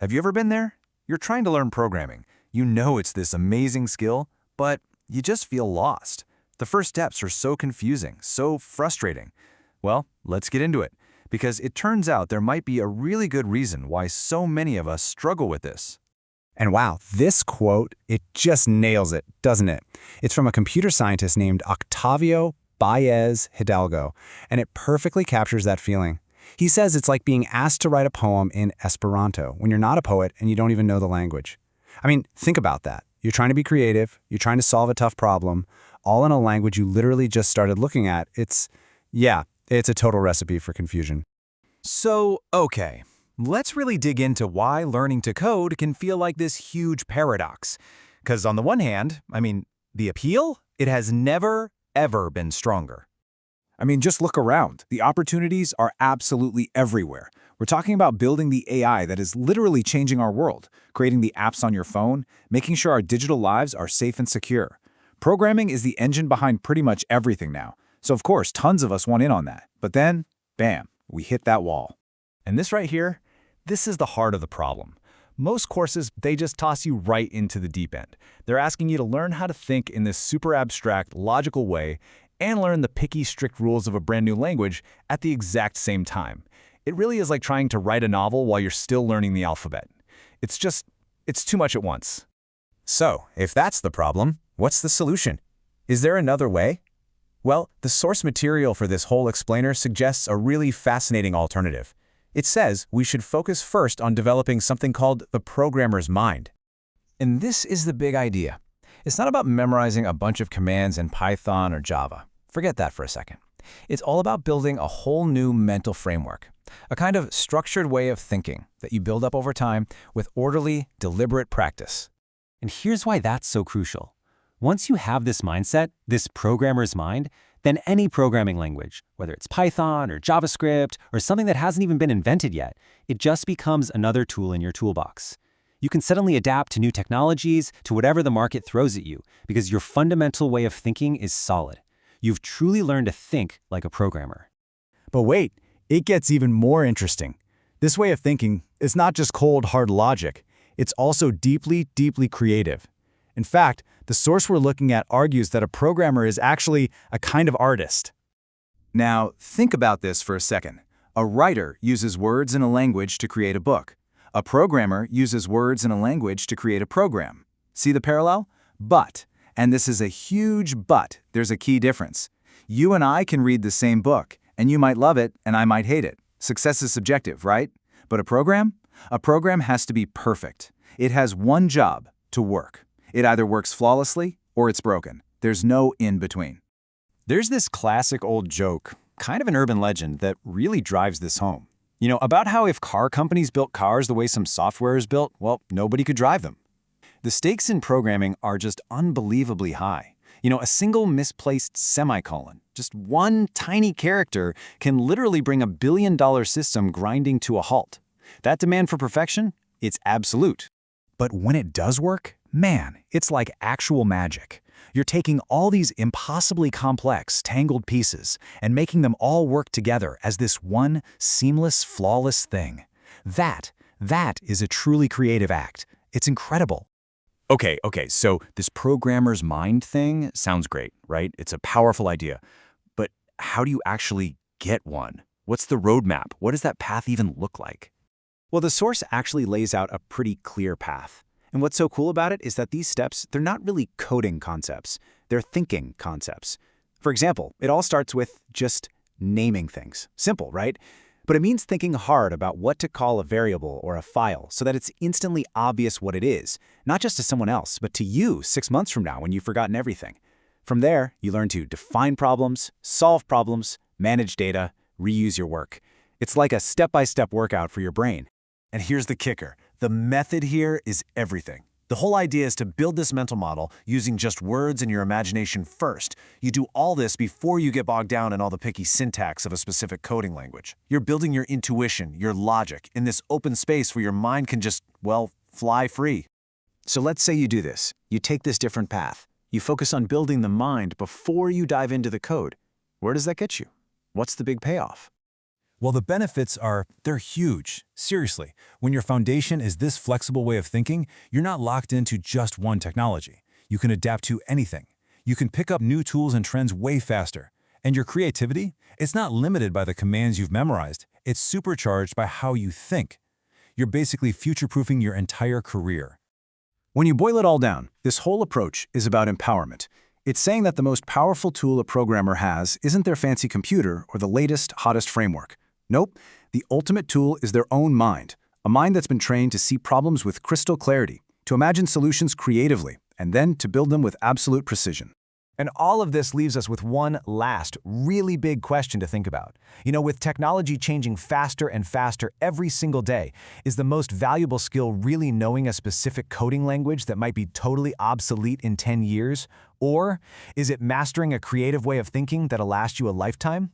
Have you ever been there? You're trying to learn programming. You know it's this amazing skill, but you just feel lost. The first steps are so confusing, so frustrating. Well, let's get into it, because it turns out there might be a really good reason why so many of us struggle with this. And wow, this quote, it just nails it, doesn't it? It's from a computer scientist named Octavio Baez Hidalgo, and it perfectly captures that feeling. He says it's like being asked to write a poem in Esperanto when you're not a poet and you don't even know the language. I mean, think about that. You're trying to be creative, you're trying to solve a tough problem, all in a language you literally just started looking at. It's a total recipe for confusion. So, okay, let's really dig into why learning to code can feel like this huge paradox. Because on the one hand, the appeal, it has never, ever been stronger. Just look around. The opportunities are absolutely everywhere. We're talking about building the AI that is literally changing our world, creating the apps on your phone, making sure our digital lives are safe and secure. Programming is the engine behind pretty much everything now. So of course, tons of us want in on that. But then, bam, we hit that wall. And this right here, this is the heart of the problem. Most courses, they just toss you right into the deep end. They're asking you to learn how to think in this super abstract, logical way and learn the picky, strict rules of a brand new language at the exact same time. It really is like trying to write a novel while you're still learning the alphabet. It's too much at once. So, if that's the problem, what's the solution? Is there another way? Well, the source material for this whole explainer suggests a really fascinating alternative. It says we should focus first on developing something called the programmer's mind. And this is the big idea. It's not about memorizing a bunch of commands in Python or Java. Forget that for a second. It's all about building a whole new mental framework, a kind of structured way of thinking that you build up over time with orderly, deliberate practice. And here's why that's so crucial. Once you have this mindset, this programmer's mind, then any programming language, whether it's Python or JavaScript or something that hasn't even been invented yet, it just becomes another tool in your toolbox. You can suddenly adapt to new technologies, to whatever the market throws at you, because your fundamental way of thinking is solid. You've truly learned to think like a programmer. But wait, it gets even more interesting. This way of thinking is not just cold, hard logic. It's also deeply, deeply creative. In fact, the source we're looking at argues that a programmer is actually a kind of artist. Now, think about this for a second. A writer uses words in a language to create a book. A programmer uses words in a language to create a program. See the parallel? But, and this is a huge but, there's a key difference. You and I can read the same book, and you might love it, and I might hate it. Success is subjective, right? But a program? A program has to be perfect. It has one job: to work. It either works flawlessly or it's broken. There's no in between. There's this classic old joke, kind of an urban legend, that really drives this home. About how if car companies built cars the way some software is built, well, nobody could drive them. The stakes in programming are just unbelievably high. A single misplaced semicolon, just one tiny character, can literally bring a billion-dollar system grinding to a halt. That demand for perfection? It's absolute. But when it does work, man, it's like actual magic. You're taking all these impossibly complex, tangled pieces and making them all work together as this one seamless, flawless thing. That is a truly creative act. It's incredible. Okay, so this programmer's mind thing sounds great, right? It's a powerful idea. But how do you actually get one? What's the roadmap? What does that path even look like? Well, the source actually lays out a pretty clear path. And what's so cool about it is that these steps, they're not really coding concepts. They're thinking concepts. For example, it all starts with just naming things. Simple, right? But it means thinking hard about what to call a variable or a file so that it's instantly obvious what it is, not just to someone else, but to you 6 months from now when you've forgotten everything. From there, you learn to define problems, solve problems, manage data, reuse your work. It's like a step-by-step workout for your brain. And here's the kicker. The method here is everything. The whole idea is to build this mental model using just words and your imagination first. You do all this before you get bogged down in all the picky syntax of a specific coding language. You're building your intuition, your logic, in this open space where your mind can just, fly free. So let's say you do this. You take this different path. You focus on building the mind before you dive into the code. Where does that get you? What's the big payoff? Well, the benefits they're huge. Seriously, when your foundation is this flexible way of thinking, you're not locked into just one technology. You can adapt to anything. You can pick up new tools and trends way faster. And your creativity? It's not limited by the commands you've memorized. It's supercharged by how you think. You're basically future-proofing your entire career. When you boil it all down, this whole approach is about empowerment. It's saying that the most powerful tool a programmer has isn't their fancy computer or the latest, hottest framework. Nope, the ultimate tool is their own mind, a mind that's been trained to see problems with crystal clarity, to imagine solutions creatively, and then to build them with absolute precision. And all of this leaves us with one last, really big question to think about. With technology changing faster and faster every single day, is the most valuable skill really knowing a specific coding language that might be totally obsolete in 10 years? Or is it mastering a creative way of thinking that'll last you a lifetime?